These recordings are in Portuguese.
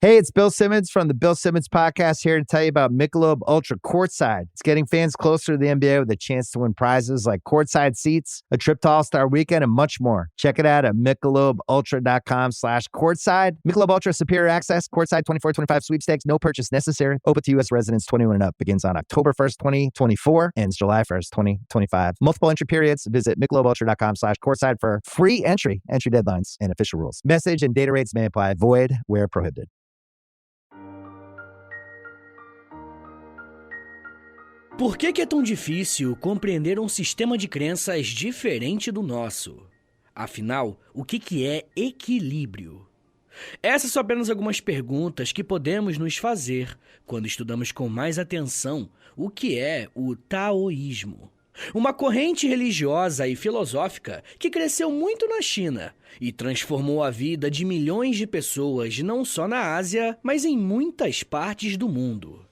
Hey, it's Bill Simmons from the Bill Simmons Podcast here to tell you about Michelob Ultra Courtside. It's getting fans closer to the NBA with a chance to win prizes like courtside seats, a trip to All-Star Weekend, and much more. Check it out at MichelobUltra.com/courtside. Michelob Ultra Superior Access, Courtside 24-25 sweepstakes, no purchase necessary. Open to U.S. residents 21 and up. Begins on October 1st, 2024. Ends July 1st, 2025. Multiple entry periods. Visit MichelobUltra.com/courtside for free entry deadlines, and official rules. Message and data rates may apply. Void where prohibited. Por que é tão difícil compreender um sistema de crenças diferente do nosso? Afinal, o que é equilíbrio? Essas são apenas algumas perguntas que podemos nos fazer quando estudamos com mais atenção o que é o taoísmo. Uma corrente religiosa e filosófica que cresceu muito na China e transformou a vida de milhões de pessoas não só na Ásia, mas em muitas partes do mundo.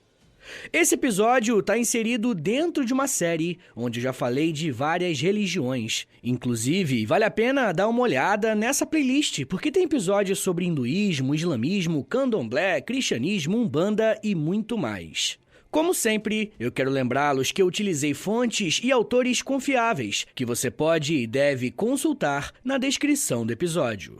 Esse episódio está inserido dentro de uma série onde eu já falei de várias religiões. Inclusive, vale a pena dar uma olhada nessa playlist, porque tem episódios sobre hinduísmo, islamismo, candomblé, cristianismo, umbanda e muito mais. Como sempre, eu quero lembrá-los que eu utilizei fontes e autores confiáveis, que você pode e deve consultar na descrição do episódio.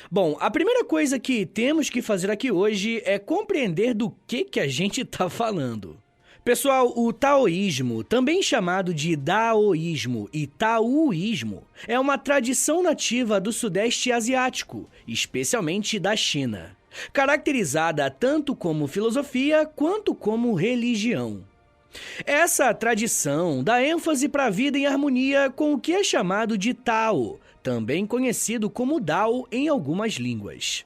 Bom, a primeira coisa que temos que fazer aqui hoje é compreender do que a gente está falando. Pessoal, o taoísmo, também chamado de daoísmo e taoísmo, é uma tradição nativa do Sudeste Asiático, especialmente da China, caracterizada tanto como filosofia quanto como religião. Essa tradição dá ênfase para a vida em harmonia com o que é chamado de Tao, também conhecido como Dao em algumas línguas.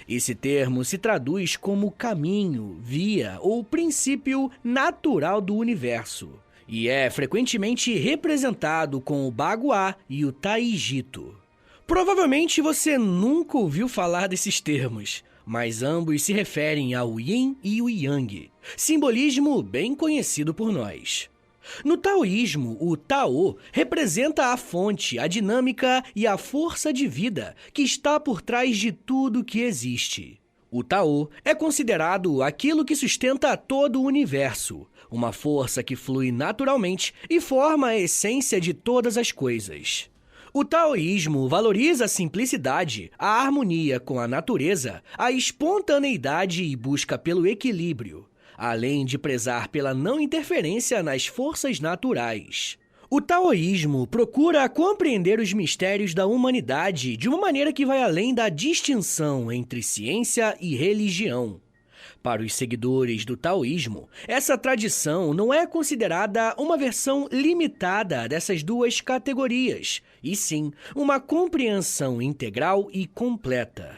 Esse termo se traduz como caminho, via ou princípio natural do universo, e é frequentemente representado com o Baguá e o Taijito. Provavelmente você nunca ouviu falar desses termos, mas ambos se referem ao Yin e o Yang, simbolismo bem conhecido por nós. No taoísmo, o Tao representa a fonte, a dinâmica e a força de vida que está por trás de tudo que existe. O Tao é considerado aquilo que sustenta todo o universo, uma força que flui naturalmente e forma a essência de todas as coisas. O taoísmo valoriza a simplicidade, a harmonia com a natureza, a espontaneidade e busca pelo equilíbrio, além de prezar pela não interferência nas forças naturais. O taoísmo procura compreender os mistérios da humanidade de uma maneira que vai além da distinção entre ciência e religião. Para os seguidores do taoísmo, essa tradição não é considerada uma versão limitada dessas duas categorias, e sim uma compreensão integral e completa.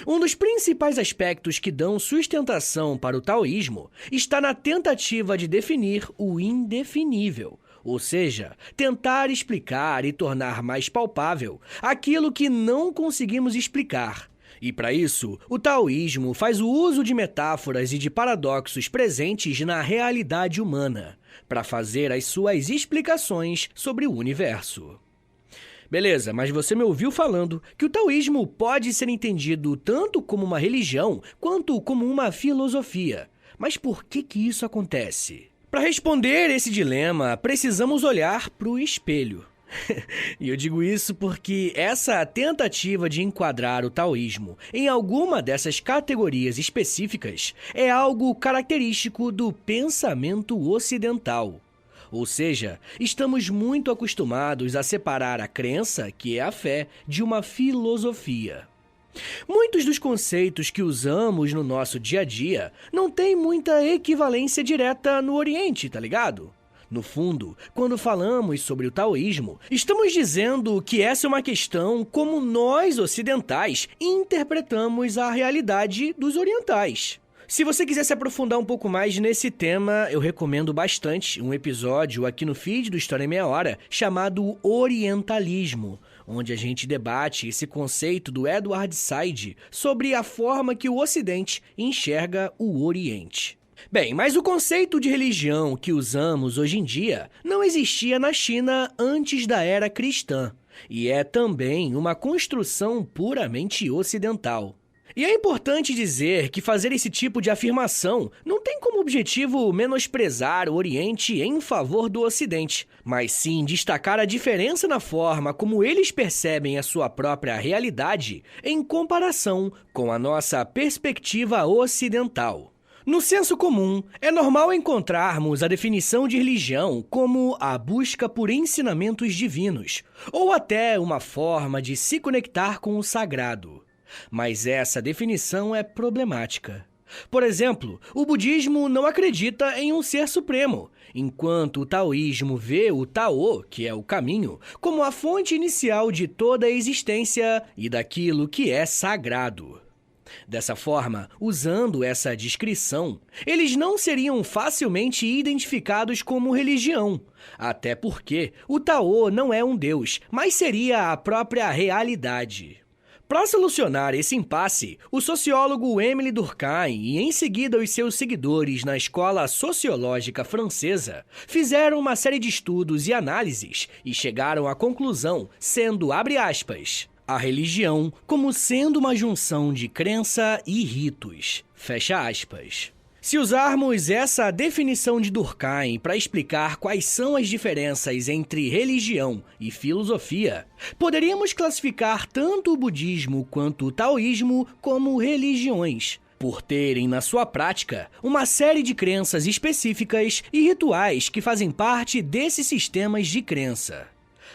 Um dos principais aspectos que dão sustentação para o taoísmo está na tentativa de definir o indefinível, ou seja, tentar explicar e tornar mais palpável aquilo que não conseguimos explicar. E para isso, o taoísmo faz o uso de metáforas e de paradoxos presentes na realidade humana, para fazer as suas explicações sobre o universo. Beleza, mas você me ouviu falando que o taoísmo pode ser entendido tanto como uma religião quanto como uma filosofia. Mas por que isso acontece? Para responder esse dilema, precisamos olhar para o espelho. E eu digo isso porque essa tentativa de enquadrar o taoísmo em alguma dessas categorias específicas é algo característico do pensamento ocidental. Ou seja, estamos muito acostumados a separar a crença, que é a fé, de uma filosofia. Muitos dos conceitos que usamos no nosso dia a dia não têm muita equivalência direta no Oriente, tá ligado? No fundo, quando falamos sobre o taoísmo, estamos dizendo que essa é uma questão como nós ocidentais interpretamos a realidade dos orientais. Se você quiser se aprofundar um pouco mais nesse tema, eu recomendo bastante um episódio aqui no feed do História em Meia Hora chamado Orientalismo, onde a gente debate esse conceito do Edward Said sobre a forma que o Ocidente enxerga o Oriente. Bem, mas o conceito de religião que usamos hoje em dia não existia na China antes da era cristã, e é também uma construção puramente ocidental. E é importante dizer que fazer esse tipo de afirmação não tem como objetivo menosprezar o Oriente em favor do Ocidente, mas sim destacar a diferença na forma como eles percebem a sua própria realidade em comparação com a nossa perspectiva ocidental. No senso comum, é normal encontrarmos a definição de religião como a busca por ensinamentos divinos, ou até uma forma de se conectar com o sagrado. Mas essa definição é problemática. Por exemplo, o budismo não acredita em um ser supremo, enquanto o taoísmo vê o Tao, que é o caminho, como a fonte inicial de toda a existência e daquilo que é sagrado. Dessa forma, usando essa descrição, eles não seriam facilmente identificados como religião, até porque o Tao não é um deus, mas seria a própria realidade. Para solucionar esse impasse, o sociólogo Émile Durkheim e em seguida os seus seguidores na escola sociológica francesa fizeram uma série de estudos e análises e chegaram à conclusão, sendo, abre aspas, a religião como sendo uma junção de crença e ritos, fecha aspas. Se usarmos essa definição de Durkheim para explicar quais são as diferenças entre religião e filosofia, poderíamos classificar tanto o budismo quanto o taoísmo como religiões, por terem na sua prática uma série de crenças específicas e rituais que fazem parte desses sistemas de crença.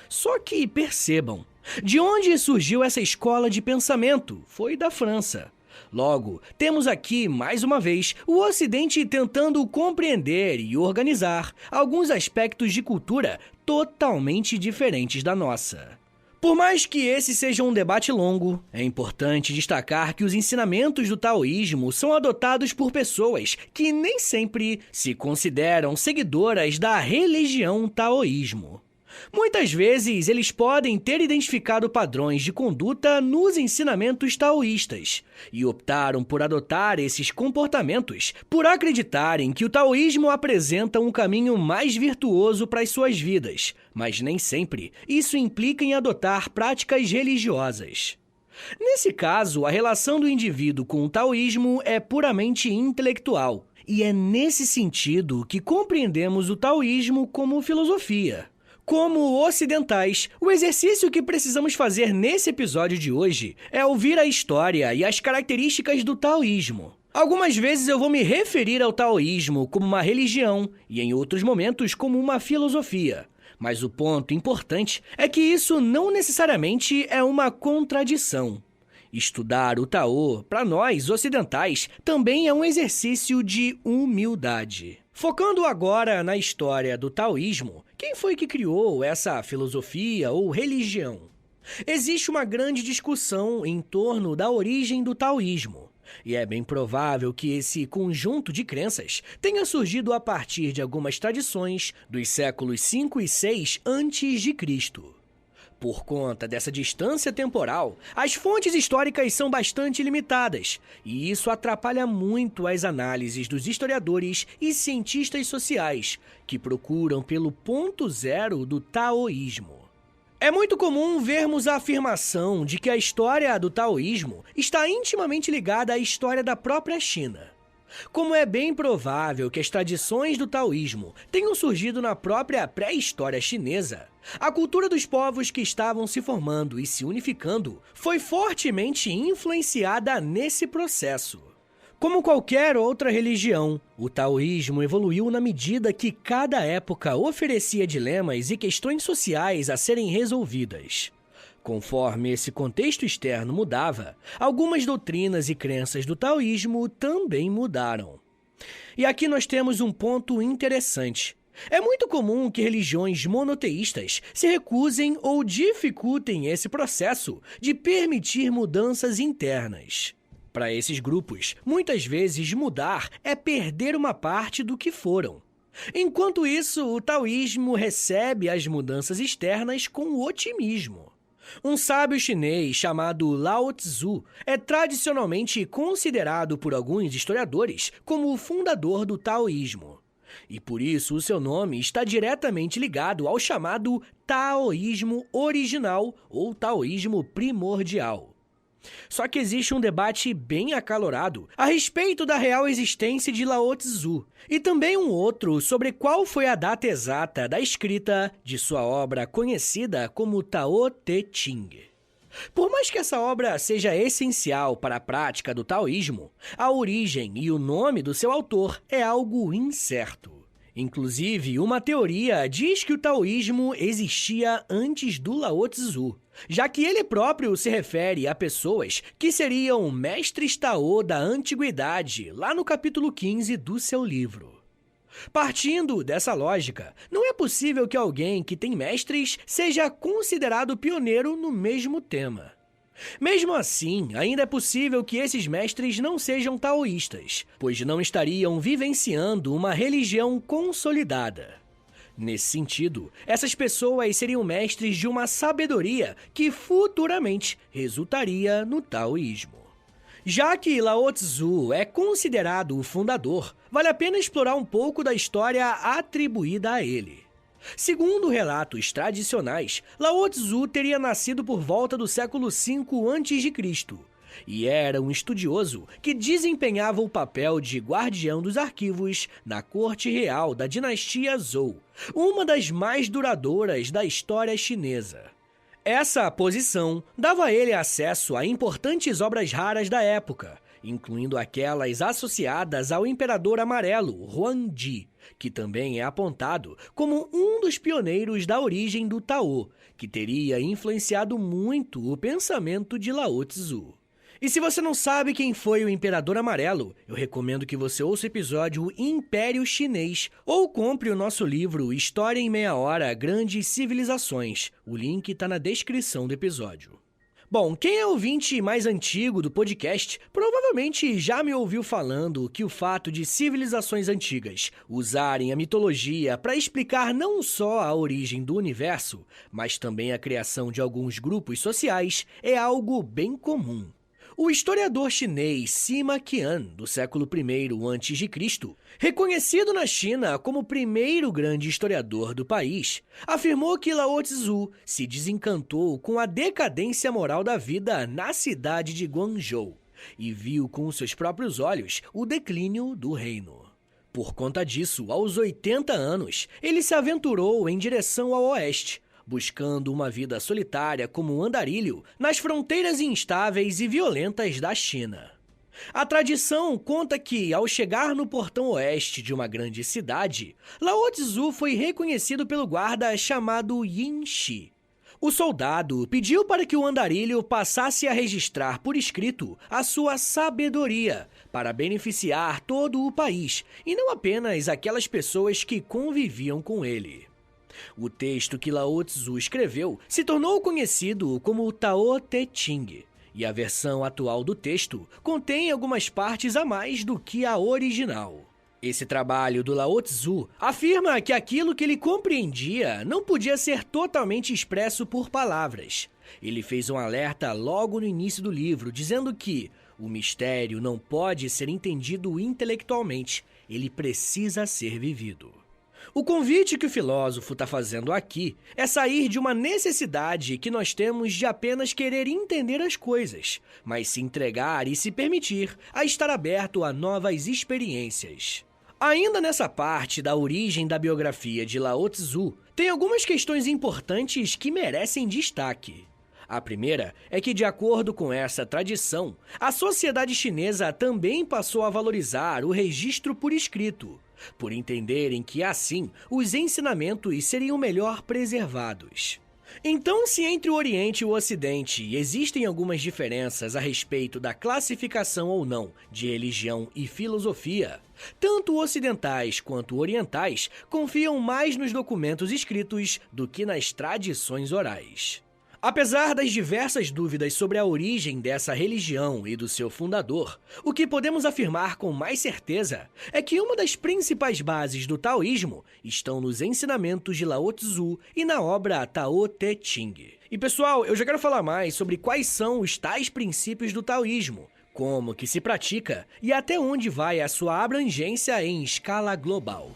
Só que percebam, de onde surgiu essa escola de pensamento? Foi da França. Logo, temos aqui, mais uma vez, o Ocidente tentando compreender e organizar alguns aspectos de cultura totalmente diferentes da nossa. Por mais que esse seja um debate longo, é importante destacar que os ensinamentos do taoísmo são adotados por pessoas que nem sempre se consideram seguidoras da religião taoísmo. Muitas vezes, eles podem ter identificado padrões de conduta nos ensinamentos taoístas e optaram por adotar esses comportamentos por acreditarem que o taoísmo apresenta um caminho mais virtuoso para as suas vidas, mas nem sempre isso implica em adotar práticas religiosas. Nesse caso, a relação do indivíduo com o taoísmo é puramente intelectual, e é nesse sentido que compreendemos o taoísmo como filosofia. Como ocidentais, o exercício que precisamos fazer nesse episódio de hoje é ouvir a história e as características do taoísmo. Algumas vezes eu vou me referir ao taoísmo como uma religião e em outros momentos como uma filosofia. Mas o ponto importante é que isso não necessariamente é uma contradição. Estudar o Tao, para nós ocidentais, também é um exercício de humildade. Focando agora na história do taoísmo, quem foi que criou essa filosofia ou religião? Existe uma grande discussão em torno da origem do taoísmo, e é bem provável que esse conjunto de crenças tenha surgido a partir de algumas tradições dos séculos 5 e 6 a.C. Por conta dessa distância temporal, as fontes históricas são bastante limitadas, e isso atrapalha muito as análises dos historiadores e cientistas sociais, que procuram pelo ponto zero do taoísmo. É muito comum vermos a afirmação de que a história do taoísmo está intimamente ligada à história da própria China. Como é bem provável que as tradições do taoísmo tenham surgido na própria pré-história chinesa, a cultura dos povos que estavam se formando e se unificando foi fortemente influenciada nesse processo. Como qualquer outra religião, o taoísmo evoluiu na medida que cada época oferecia dilemas e questões sociais a serem resolvidas. Conforme esse contexto externo mudava, algumas doutrinas e crenças do taoísmo também mudaram. E aqui nós temos um ponto interessante. É muito comum que religiões monoteístas se recusem ou dificultem esse processo de permitir mudanças internas. Para esses grupos, muitas vezes mudar é perder uma parte do que foram. Enquanto isso, o taoísmo recebe as mudanças externas com otimismo. Um sábio chinês chamado Lao Tzu é tradicionalmente considerado por alguns historiadores como o fundador do taoísmo. E por isso o seu nome está diretamente ligado ao chamado taoísmo original ou taoísmo primordial. Só que existe um debate bem acalorado a respeito da real existência de Lao Tzu, e também um outro sobre qual foi a data exata da escrita de sua obra conhecida como Tao Te Ching. Por mais que essa obra seja essencial para a prática do taoísmo, a origem e o nome do seu autor é algo incerto. Inclusive, uma teoria diz que o taoísmo existia antes do Lao Tzu, já que ele próprio se refere a pessoas que seriam mestres Tao da antiguidade, lá no capítulo 15 do seu livro. Partindo dessa lógica, não é possível que alguém que tem mestres seja considerado pioneiro no mesmo tema. Mesmo assim, ainda é possível que esses mestres não sejam taoístas, pois não estariam vivenciando uma religião consolidada. Nesse sentido, essas pessoas seriam mestres de uma sabedoria que futuramente resultaria no taoísmo. Já que Lao Tzu é considerado o fundador, vale a pena explorar um pouco da história atribuída a ele. Segundo relatos tradicionais, Lao Tzu teria nascido por volta do século V a.C. e era um estudioso que desempenhava o papel de guardião dos arquivos na corte real da dinastia Zhou, uma das mais duradouras da história chinesa. Essa posição dava a ele acesso a importantes obras raras da época, incluindo aquelas associadas ao Imperador Amarelo, Huangdi, que também é apontado como um dos pioneiros da origem do Tao, que teria influenciado muito o pensamento de Lao Tzu. E se você não sabe quem foi o Imperador Amarelo, eu recomendo que você ouça o episódio Império Chinês ou compre o nosso livro História em Meia Hora, Grandes Civilizações. O link está na descrição do episódio. Bom, quem é ouvinte mais antigo do podcast provavelmente já me ouviu falando que o fato de civilizações antigas usarem a mitologia para explicar não só a origem do universo, mas também a criação de alguns grupos sociais é algo bem comum. O historiador chinês Sima Qian, do século I a.C., reconhecido na China como o primeiro grande historiador do país, afirmou que Lao Tzu se desencantou com a decadência moral da vida na cidade de Guangzhou e viu com seus próprios olhos o declínio do reino. Por conta disso, aos 80 anos, ele se aventurou em direção ao oeste, buscando uma vida solitária como um andarilho nas fronteiras instáveis e violentas da China. A tradição conta que, ao chegar no portão oeste de uma grande cidade, Lao Tzu foi reconhecido pelo guarda chamado Yin Shi. O soldado pediu para que o andarilho passasse a registrar por escrito a sua sabedoria para beneficiar todo o país e não apenas aquelas pessoas que conviviam com ele. O texto que Lao Tzu escreveu se tornou conhecido como o Tao Te Ching, e a versão atual do texto contém algumas partes a mais do que a original. Esse trabalho do Lao Tzu afirma que aquilo que ele compreendia não podia ser totalmente expresso por palavras. Ele fez um alerta logo no início do livro, dizendo que o mistério não pode ser entendido intelectualmente, ele precisa ser vivido. O convite que o filósofo está fazendo aqui é sair de uma necessidade que nós temos de apenas querer entender as coisas, mas se entregar e se permitir a estar aberto a novas experiências. Ainda nessa parte da origem da biografia de Lao Tzu, tem algumas questões importantes que merecem destaque. A primeira é que, de acordo com essa tradição, a sociedade chinesa também passou a valorizar o registro por escrito, por entenderem que, assim, os ensinamentos seriam melhor preservados. Então, se entre o Oriente e o Ocidente existem algumas diferenças a respeito da classificação ou não de religião e filosofia, tanto ocidentais quanto orientais confiam mais nos documentos escritos do que nas tradições orais. Apesar das diversas dúvidas sobre a origem dessa religião e do seu fundador, o que podemos afirmar com mais certeza é que uma das principais bases do taoísmo estão nos ensinamentos de Lao Tzu e na obra Tao Te Ching. E pessoal, eu já quero falar mais sobre quais são os tais princípios do taoísmo, como que se pratica e até onde vai a sua abrangência em escala global.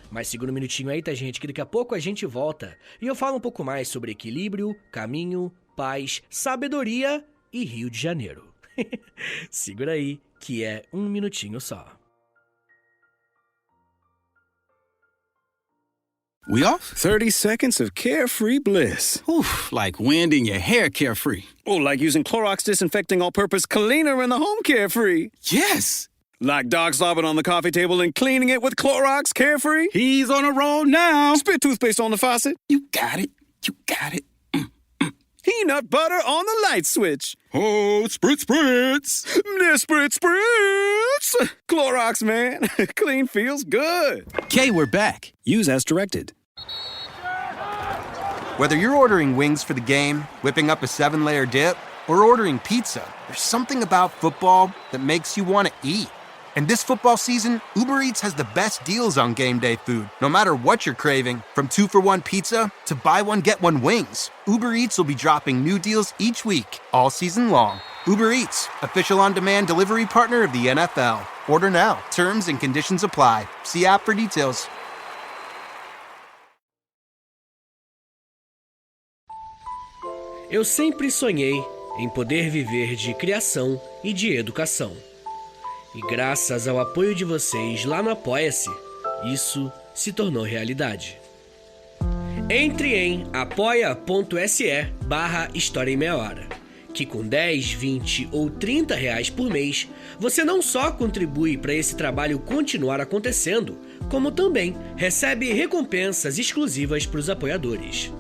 Mas segura um minutinho aí, tá, gente, que daqui a pouco a gente volta e eu falo um pouco mais sobre equilíbrio, caminho, paz, sabedoria e Rio de Janeiro. Segura aí, que é um minutinho só. We off? 30 seconds of carefree bliss. Oof, like wind in your hair carefree. Or like using Clorox Disinfecting All-Purpose Cleaner in the home carefree. Yes! Like dog slobbing on the coffee table and cleaning it with Clorox Carefree. He's on a roll now. Spit toothpaste on the faucet. You got it. You got it. Peanut butter on the light switch. Oh, spritz, spritz. Spritz, spritz. Clorox, man. Clean feels good. Okay, we're back. Use as directed. Whether you're ordering wings for the game, whipping up a 7-layer dip, or ordering pizza, there's something about football that makes you want to eat. And this football season, Uber Eats has the best deals on game day food. No matter what you're craving, from 2-for-1 pizza to buy one, get one wings, Uber Eats will be dropping new deals each week, all season long. Uber Eats, official on-demand delivery partner of the NFL. Order now. Terms and conditions apply. See app for details. Eu sempre sonhei em poder viver de criação e de educação. E graças ao apoio de vocês lá no Apoia-se, isso se tornou realidade. Entre em apoia.se/História em Meia Hora, que com 10, 20 ou 30 reais por mês, você não só contribui para esse trabalho continuar acontecendo, como também recebe recompensas exclusivas para os apoiadores.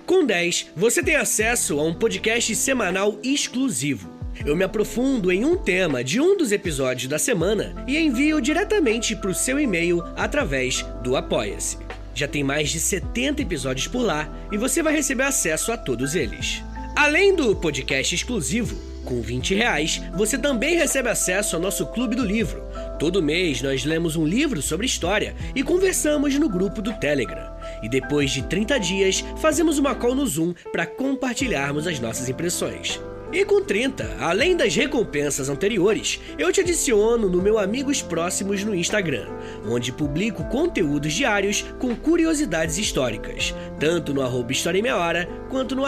Com 10, você tem acesso a um podcast semanal exclusivo. Eu me aprofundo em um tema de um dos episódios da semana e envio diretamente para o seu e-mail através do Apoia-se. Já tem mais de 70 episódios por lá e você vai receber acesso a todos eles. Além do podcast exclusivo, com 20 reais, você também recebe acesso ao nosso Clube do Livro. Todo mês nós lemos um livro sobre história e conversamos no grupo do Telegram. E depois de 30 dias, fazemos uma call no Zoom para compartilharmos as nossas impressões. E com 30, além das recompensas anteriores, eu te adiciono no meu Amigos Próximos no Instagram, onde publico conteúdos diários com curiosidades históricas, tanto no @História em Meia Hora, quanto no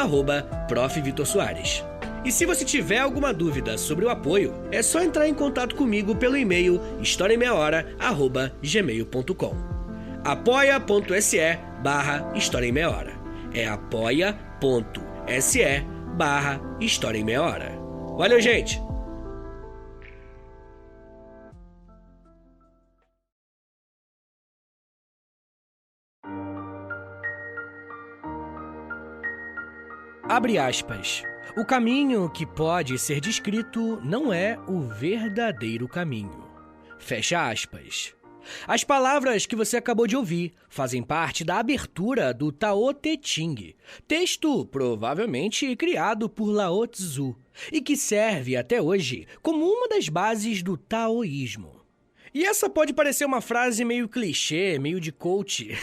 @Prof. Vitor Soares. E se você tiver alguma dúvida sobre o apoio, é só entrar em contato comigo pelo e-mail historiaemmeiahora@gmail.com. apoia.se/História em Meia Hora. É apoia.se/História em Meia Hora. Valeu, gente! Abre aspas. O caminho que pode ser descrito não é o verdadeiro caminho. Fecha aspas. As palavras que você acabou de ouvir fazem parte da abertura do Tao Te Ching, texto provavelmente criado por Lao Tzu e que serve até hoje como uma das bases do taoísmo. E essa pode parecer uma frase meio clichê, meio de coach,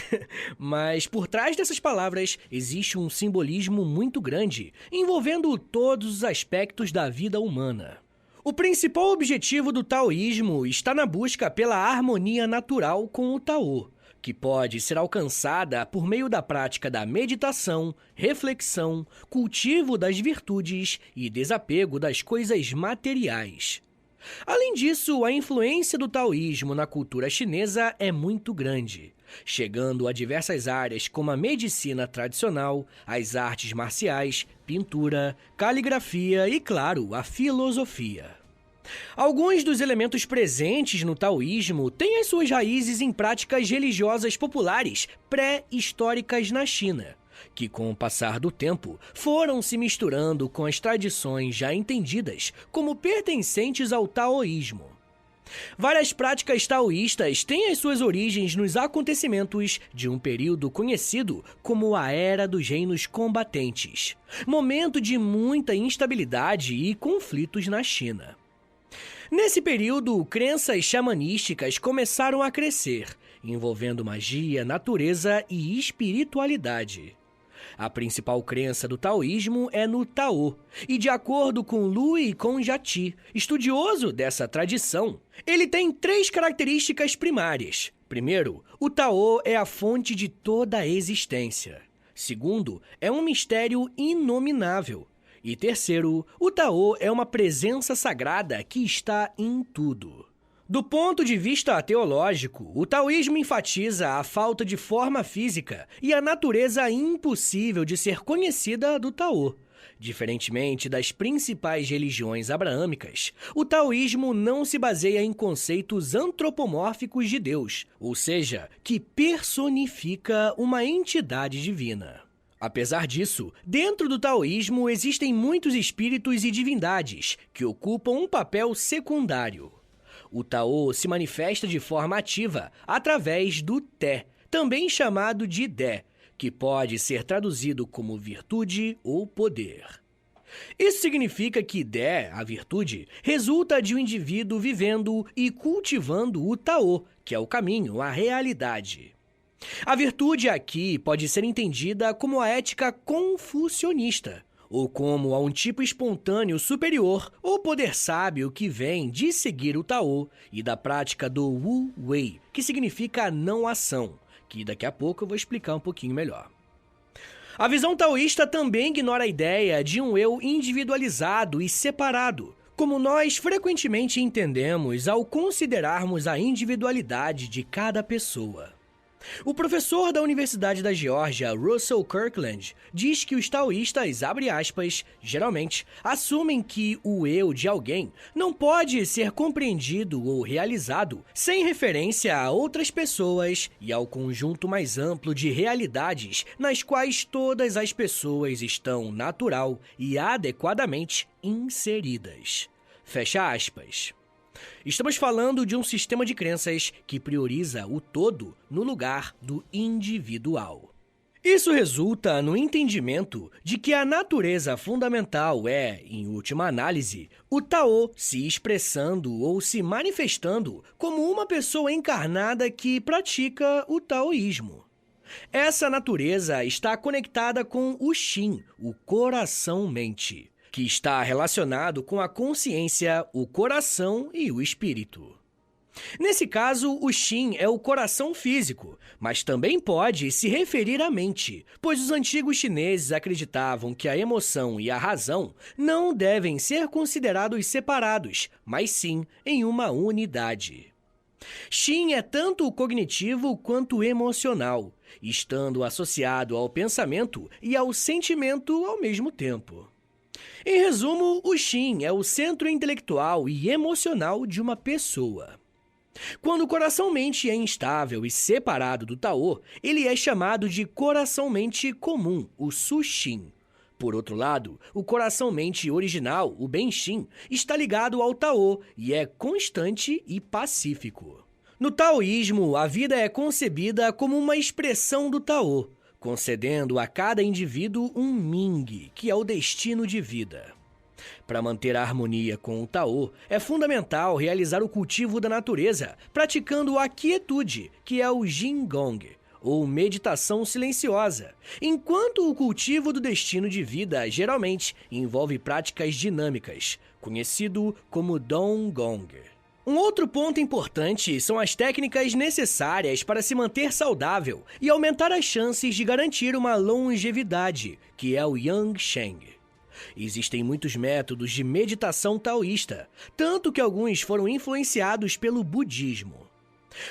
mas por trás dessas palavras existe um simbolismo muito grande, envolvendo todos os aspectos da vida humana. O principal objetivo do taoísmo está na busca pela harmonia natural com o Tao, que pode ser alcançada por meio da prática da meditação, reflexão, cultivo das virtudes e desapego das coisas materiais. Além disso, a influência do taoísmo na cultura chinesa é muito grande, chegando a diversas áreas como a medicina tradicional, as artes marciais, pintura, caligrafia e, claro, a filosofia. Alguns dos elementos presentes no taoísmo têm as suas raízes em práticas religiosas populares pré-históricas na China, que com o passar do tempo foram se misturando com as tradições já entendidas como pertencentes ao taoísmo. Várias práticas taoístas têm as suas origens nos acontecimentos de um período conhecido como a Era dos Reinos Combatentes, momento de muita instabilidade e conflitos na China. Nesse período, crenças xamanísticas começaram a crescer, envolvendo magia, natureza e espiritualidade. A principal crença do taoísmo é no Tao, e de acordo com Lui Conjati, estudioso dessa tradição, ele tem 3 características primárias. Primeiro, o Tao é a fonte de toda a existência. Segundo, é um mistério inominável. E terceiro, o Tao é uma presença sagrada que está em tudo. Do ponto de vista teológico, o taoísmo enfatiza a falta de forma física e a natureza impossível de ser conhecida do Tao. Diferentemente das principais religiões abraâmicas, o taoísmo não se baseia em conceitos antropomórficos de Deus, ou seja, que personifica uma entidade divina. Apesar disso, dentro do taoísmo existem muitos espíritos e divindades que ocupam um papel secundário. O Tao se manifesta de forma ativa através do Té, também chamado de Dé, que pode ser traduzido como virtude ou poder. Isso significa que Dé, a virtude, resulta de um indivíduo vivendo e cultivando o Tao, que é o caminho, a realidade. A virtude aqui pode ser entendida como a ética confucionista, ou como a um tipo espontâneo superior ou poder sábio que vem de seguir o Tao e da prática do Wu Wei, que significa não ação, que daqui a pouco eu vou explicar um pouquinho melhor. A visão taoísta também ignora a ideia de um eu individualizado e separado, como nós frequentemente entendemos ao considerarmos a individualidade de cada pessoa. O professor da Universidade da Geórgia, Russell Kirkland, diz que os taoístas, abre aspas, geralmente assumem que o eu de alguém não pode ser compreendido ou realizado sem referência a outras pessoas e ao conjunto mais amplo de realidades nas quais todas as pessoas estão natural e adequadamente inseridas. Fecha aspas. Estamos falando de um sistema de crenças que prioriza o todo no lugar do individual. Isso resulta no entendimento de que a natureza fundamental é, em última análise, o Tao se expressando ou se manifestando como uma pessoa encarnada que pratica o taoísmo. Essa natureza está conectada com o Xin, o coração-mente, que está relacionado com a consciência, o coração e o espírito. Nesse caso, o Xin é o coração físico, mas também pode se referir à mente, pois os antigos chineses acreditavam que a emoção e a razão não devem ser considerados separados, mas sim em uma unidade. Xin é tanto cognitivo quanto emocional, estando associado ao pensamento e ao sentimento ao mesmo tempo. Em resumo, o Xin é o centro intelectual e emocional de uma pessoa. Quando o coração-mente é instável e separado do Tao, ele é chamado de coração-mente comum, o Su-Xin. Por outro lado, o coração-mente original, o Ben-Xin, está ligado ao Tao e é constante e pacífico. No taoísmo, a vida é concebida como uma expressão do Tao, concedendo a cada indivíduo um Ming, que é o destino de vida. Para manter a harmonia com o Tao, é fundamental realizar o cultivo da natureza, praticando a quietude, que é o Jingong, ou meditação silenciosa, enquanto o cultivo do destino de vida geralmente envolve práticas dinâmicas, conhecido como Donggong. Um outro ponto importante são as técnicas necessárias para se manter saudável e aumentar as chances de garantir uma longevidade, que é o Yang Sheng. Existem muitos métodos de meditação taoísta, tanto que alguns foram influenciados pelo budismo.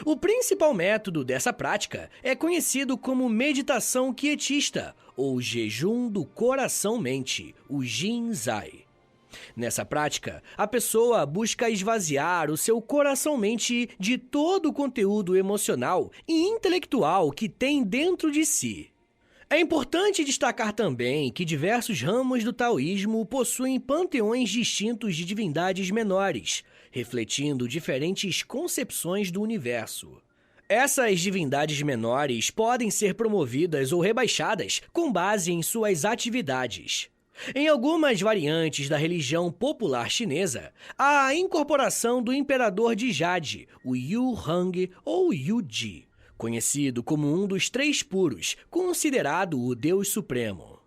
O principal método dessa prática é conhecido como meditação quietista, ou jejum do coração-mente, o Jinzai. Nessa prática, a pessoa busca esvaziar o seu coração-mente de todo o conteúdo emocional e intelectual que tem dentro de si. É importante destacar também que diversos ramos do taoísmo possuem panteões distintos de divindades menores, refletindo diferentes concepções do universo. Essas divindades menores podem ser promovidas ou rebaixadas com base em suas atividades. Em algumas variantes da religião popular chinesa, há a incorporação do imperador de Jade, o Yu Hang ou Yu Ji, conhecido como um dos três puros, considerado o Deus Supremo.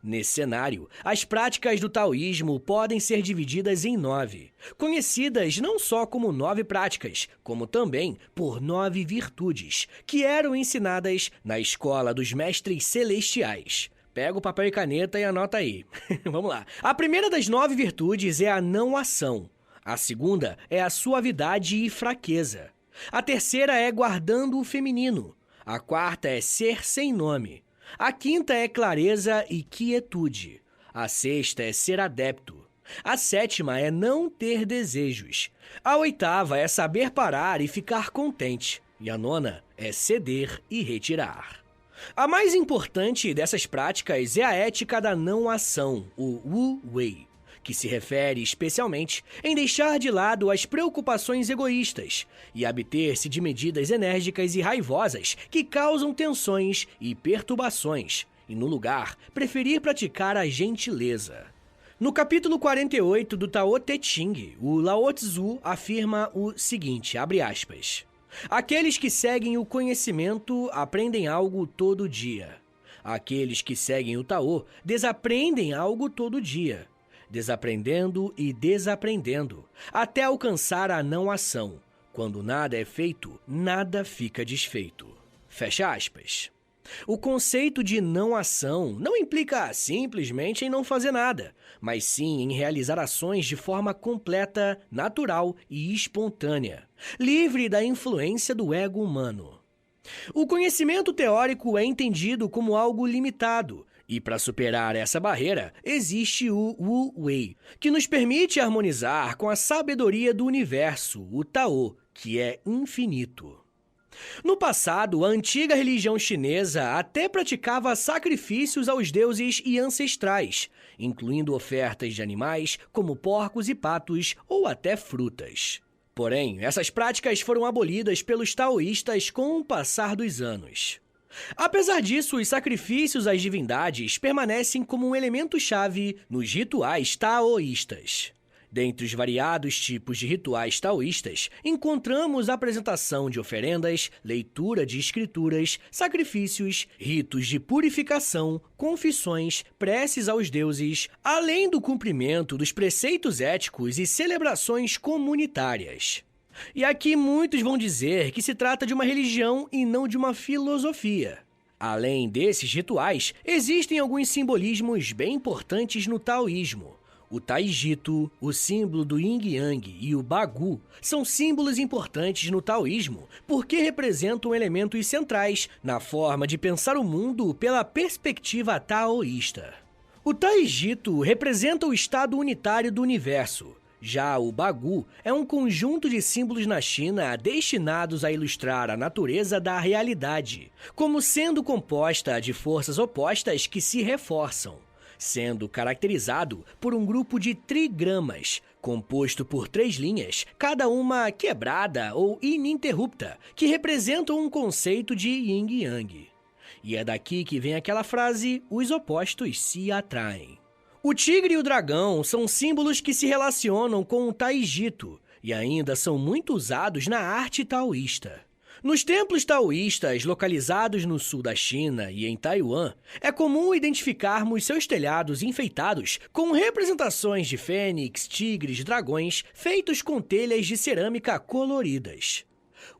Nesse cenário, as práticas do taoísmo podem ser divididas em 9, conhecidas não só como 9 práticas, como também por 9 virtudes, que eram ensinadas na escola dos mestres celestiais. pega o papel e caneta e anota aí. Vamos lá. A primeira das 9 virtudes é a não ação. A segunda é a suavidade e fraqueza. A terceira é guardando o feminino. A quarta é ser sem nome. A quinta é clareza e quietude. A sexta é ser adepto. A sétima é não ter desejos. A oitava é saber parar e ficar contente. E a nona é ceder e retirar. A mais importante dessas práticas é a ética da não ação, o Wu Wei, que se refere especialmente em deixar de lado as preocupações egoístas e abster-se de medidas enérgicas e raivosas que causam tensões e perturbações, e no lugar, preferir praticar a gentileza. No capítulo 48 do Tao Te Ching, o Lao Tzu afirma o seguinte, abre aspas, aqueles que seguem o conhecimento aprendem algo todo dia. Aqueles que seguem o Tao desaprendem algo todo dia. Desaprendendo e desaprendendo, até alcançar a não ação. Quando nada é feito, nada fica desfeito. Fecha aspas. O conceito de não ação não implica simplesmente em não fazer nada, mas sim em realizar ações de forma completa, natural e espontânea, livre da influência do ego humano. O conhecimento teórico é entendido como algo limitado, e para superar essa barreira, existe o Wu Wei, que nos permite harmonizar com a sabedoria do universo, o Tao, que é infinito. No passado, a antiga religião chinesa até praticava sacrifícios aos deuses e ancestrais, incluindo ofertas de animais como porcos e patos ou até frutas. Porém, essas práticas foram abolidas pelos taoístas com o passar dos anos. Apesar disso, os sacrifícios às divindades permanecem como um elemento-chave nos rituais taoístas. Dentre os variados tipos de rituais taoístas, encontramos a apresentação de oferendas, leitura de escrituras, sacrifícios, ritos de purificação, confissões, preces aos deuses, além do cumprimento dos preceitos éticos e celebrações comunitárias. E aqui muitos vão dizer que se trata de uma religião e não de uma filosofia. Além desses rituais, existem alguns simbolismos bem importantes no taoísmo. O Taijito, o símbolo do Yin-Yang e o Bagu são símbolos importantes no taoísmo porque representam elementos centrais na forma de pensar o mundo pela perspectiva taoísta. O Taijito representa o estado unitário do universo. Já o Bagu é um conjunto de símbolos na China destinados a ilustrar a natureza da realidade, como sendo composta de forças opostas que se reforçam, sendo caracterizado por um grupo de trigramas, composto por 3 linhas, cada uma quebrada ou ininterrupta, que representam um conceito de yin-yang. E é daqui que vem aquela frase, os opostos se atraem. O tigre e o dragão são símbolos que se relacionam com o Taijito e ainda são muito usados na arte taoísta. Nos templos taoístas localizados no sul da China e em Taiwan, é comum identificarmos seus telhados enfeitados com representações de fênix, tigres, dragões, feitos com telhas de cerâmica coloridas.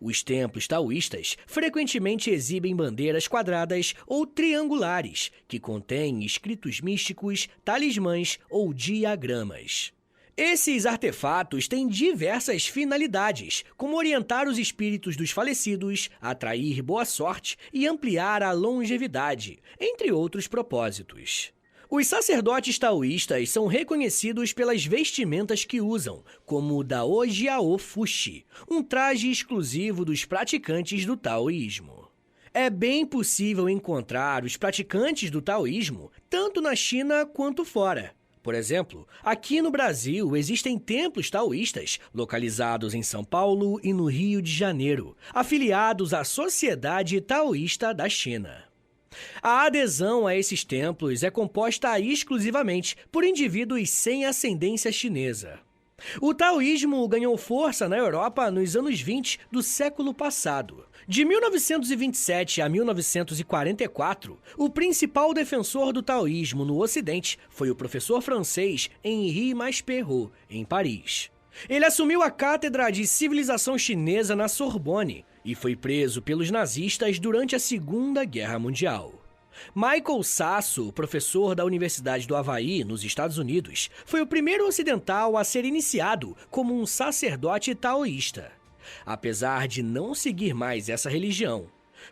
Os templos taoístas frequentemente exibem bandeiras quadradas ou triangulares, que contêm escritos místicos, talismãs ou diagramas. Esses artefatos têm diversas finalidades, como orientar os espíritos dos falecidos, atrair boa sorte e ampliar a longevidade, entre outros propósitos. Os sacerdotes taoístas são reconhecidos pelas vestimentas que usam, como o Dao Jiao Fushi, um traje exclusivo dos praticantes do taoísmo. É bem possível encontrar os praticantes do taoísmo tanto na China quanto fora. Por exemplo, aqui no Brasil existem templos taoístas localizados em São Paulo e no Rio de Janeiro, afiliados à Sociedade Taoísta da China. A adesão a esses templos é composta exclusivamente por indivíduos sem ascendência chinesa. O taoísmo ganhou força na Europa nos anos 20 do século passado. De 1927 a 1944, o principal defensor do taoísmo no Ocidente foi o professor francês Henri Masperot, em Paris. Ele assumiu a cátedra de civilização chinesa na Sorbonne e foi preso pelos nazistas durante a Segunda Guerra Mundial. Michael Sasso, professor da Universidade do Havaí, nos Estados Unidos, foi o primeiro ocidental a ser iniciado como um sacerdote taoísta, apesar de não seguir mais essa religião.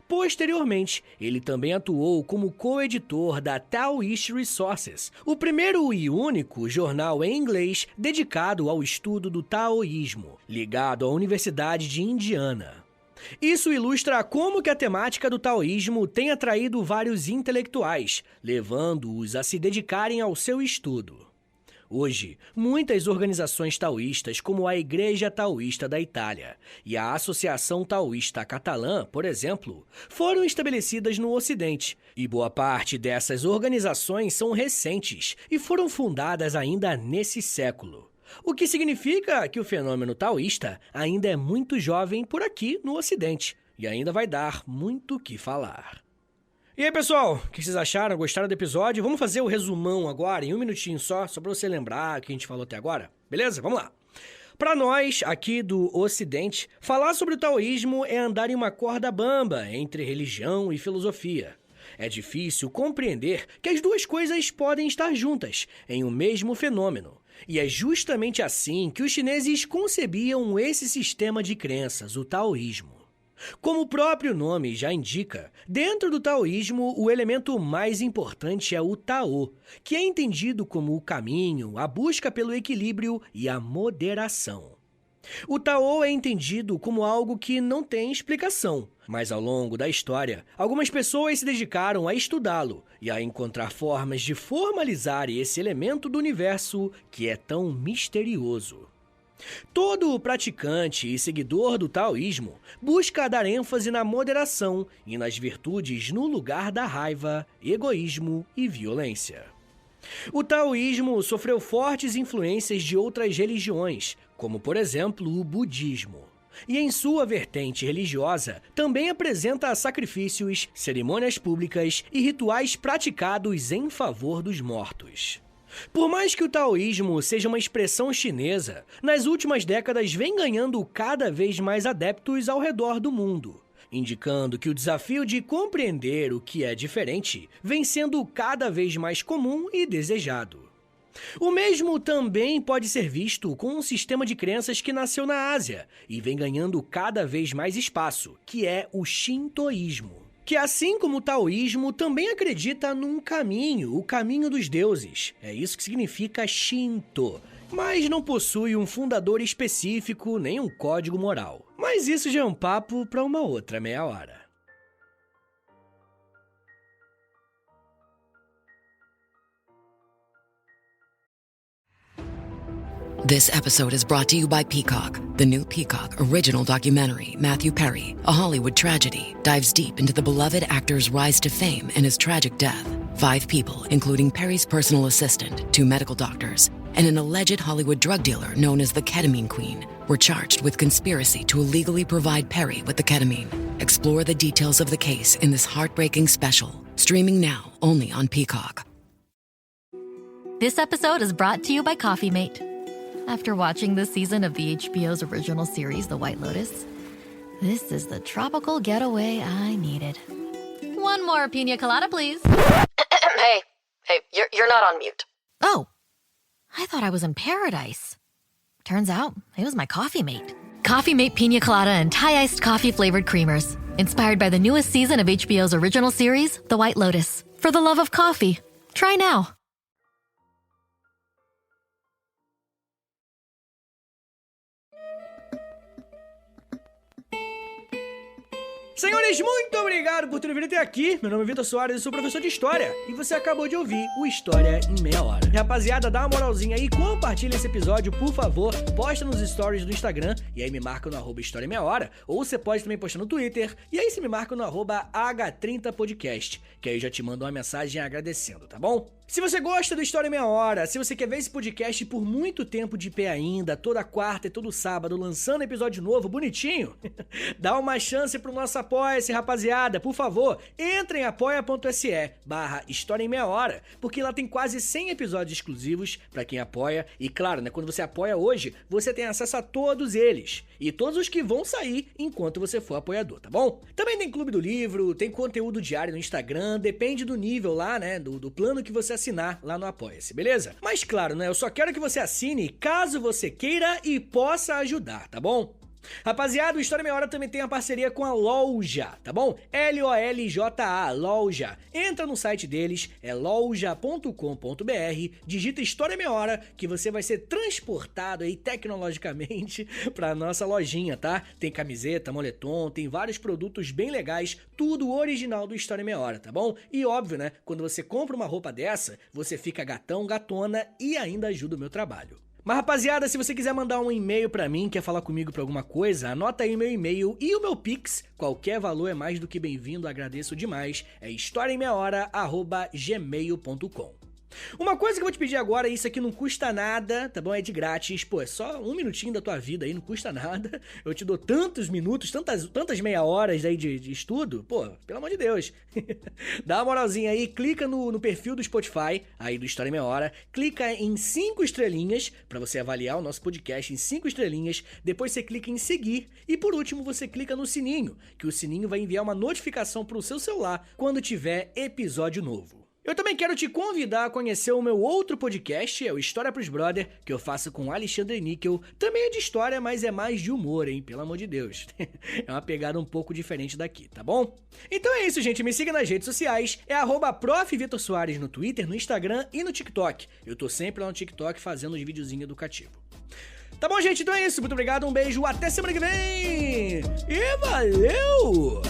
Posteriormente, ele também atuou como co-editor da Taoist Resources, o primeiro e único jornal em inglês dedicado ao estudo do taoísmo, ligado à Universidade de Indiana. Isso ilustra como que a temática do taoísmo tem atraído vários intelectuais, levando-os a se dedicarem ao seu estudo. Hoje, muitas organizações taoístas, como a Igreja Taoísta da Itália e a Associação Taoísta Catalã, por exemplo, foram estabelecidas no Ocidente, e boa parte dessas organizações são recentes e foram fundadas ainda nesse século. O que significa que o fenômeno taoísta ainda é muito jovem por aqui no Ocidente e ainda vai dar muito o que falar. E aí, pessoal, o que vocês acharam? Gostaram do episódio? Vamos fazer o resumão agora, em um minutinho só pra você lembrar o que a gente falou até agora? Beleza? Vamos lá. Para nós, aqui do Ocidente, falar sobre o taoísmo é andar em uma corda bamba entre religião e filosofia. É difícil compreender que as duas coisas podem estar juntas em um mesmo fenômeno. E é justamente assim que os chineses concebiam esse sistema de crenças, o taoísmo. Como o próprio nome já indica, dentro do taoísmo o elemento mais importante é o Tao, que é entendido como o caminho, a busca pelo equilíbrio e a moderação. O Tao é entendido como algo que não tem explicação, mas ao longo da história, algumas pessoas se dedicaram a estudá-lo e a encontrar formas de formalizar esse elemento do universo que é tão misterioso. Todo praticante e seguidor do taoísmo busca dar ênfase na moderação e nas virtudes no lugar da raiva, egoísmo e violência. O taoísmo sofreu fortes influências de outras religiões, como por exemplo o budismo. E em sua vertente religiosa, também apresenta sacrifícios, cerimônias públicas e rituais praticados em favor dos mortos. Por mais que o taoísmo seja uma expressão chinesa, nas últimas décadas vem ganhando cada vez mais adeptos ao redor do mundo, indicando que o desafio de compreender o que é diferente vem sendo cada vez mais comum e desejado. O mesmo também pode ser visto com um sistema de crenças que nasceu na Ásia e vem ganhando cada vez mais espaço, que é o shintoísmo, que assim como o taoísmo também acredita num caminho, o caminho dos deuses. É isso que significa Shinto, mas não possui um fundador específico nem um código moral. Mas isso já é um papo para uma outra meia hora. This episode is brought to you by Peacock. The new Peacock original documentary, Matthew Perry, A Hollywood Tragedy, dives deep into the beloved actor's rise to fame and his tragic death. 5 people, including Perry's personal assistant, 2 medical doctors, and an alleged Hollywood drug dealer known as the Ketamine Queen, were charged with conspiracy to illegally provide Perry with the ketamine. Explore the details of the case in this heartbreaking special, streaming now only on Peacock. This episode is brought to you by Coffee Mate. After watching this season of the HBO's original series, The White Lotus, this is the tropical getaway I needed. One more pina colada, please. Hey, you're not on mute. Oh, I thought I was in paradise. Turns out, it was my Coffee Mate. Coffee Mate pina colada and Thai-iced coffee flavored creamers. Inspired by the newest season of HBO's original series, The White Lotus. For the love of coffee. Try now. Senhores, muito obrigado por terem vindo até aqui. Meu nome é Vitor Soares, eu sou professor de História. E você acabou de ouvir o História em Meia Hora. Rapaziada, dá uma moralzinha aí, compartilha esse episódio, por favor. Posta nos stories do Instagram, e aí me marca no @História em Meia Hora. Ou você pode também postar no Twitter, e aí você me marca no @H30podcast, que aí eu já te mando uma mensagem agradecendo, tá bom? Se você gosta do História em Meia Hora, se você quer ver esse podcast por muito tempo de pé ainda, toda quarta e todo sábado, lançando episódio novo, bonitinho, dá uma chance pro nosso apoia. Apoia-se, rapaziada. Por favor, entre em apoia.se/História em Meia Hora, porque lá tem quase 100 episódios exclusivos pra quem apoia. E claro, né, quando você apoia hoje, você tem acesso a todos eles. E todos os que vão sair enquanto você for apoiador, tá bom? Também tem Clube do Livro, tem conteúdo diário no Instagram, depende do nível lá, né, do plano que você assinar lá no Apoia-se, beleza? Mas claro, né, eu só quero que você assine caso você queira e possa ajudar, tá bom? Rapaziada, o História em Meia Hora também tem a parceria com a Loja, tá bom? LOLJA, Loja. Entra no site deles, é loja.com.br, digita História em Meia Hora, que você vai ser transportado aí tecnologicamente pra nossa lojinha, tá? Tem camiseta, moletom, tem vários produtos bem legais, tudo original do História em Meia Hora, tá bom? E óbvio, né, quando você compra uma roupa dessa, você fica gatão, gatona e ainda ajuda o meu trabalho. Mas rapaziada, se você quiser mandar um e-mail pra mim, quer falar comigo pra alguma coisa, anota aí meu e-mail e o meu Pix, qualquer valor é mais do que bem-vindo, agradeço demais, é historiaemmeiahora@gmail.com. Uma coisa que eu vou te pedir agora, isso aqui não custa nada, tá bom? É de grátis, pô, é só um minutinho da tua vida aí, não custa nada. Eu te dou tantos minutos, tantas meia horas aí de estudo, pô, pelo amor de Deus. Dá uma moralzinha aí, clica no perfil do Spotify, aí do História em Meia Hora, clica em 5 estrelinhas, pra você avaliar o nosso podcast em 5 estrelinhas, depois você clica em seguir, e por último você clica no sininho, que o sininho vai enviar uma notificação pro seu celular quando tiver episódio novo. Eu também quero te convidar a conhecer o meu outro podcast, é o História pros Brother, que eu faço com Alexandre Níquel. Também é de história, mas é mais de humor, hein? Pelo amor de Deus. É uma pegada um pouco diferente daqui, tá bom? Então é isso, gente. Me siga nas redes sociais. É @Prof. Vitor Soares no Twitter, no Instagram e no TikTok. Eu tô sempre lá no TikTok fazendo uns videozinhos educativos. Tá bom, gente? Então é isso. Muito obrigado, um beijo, até semana que vem! E valeu!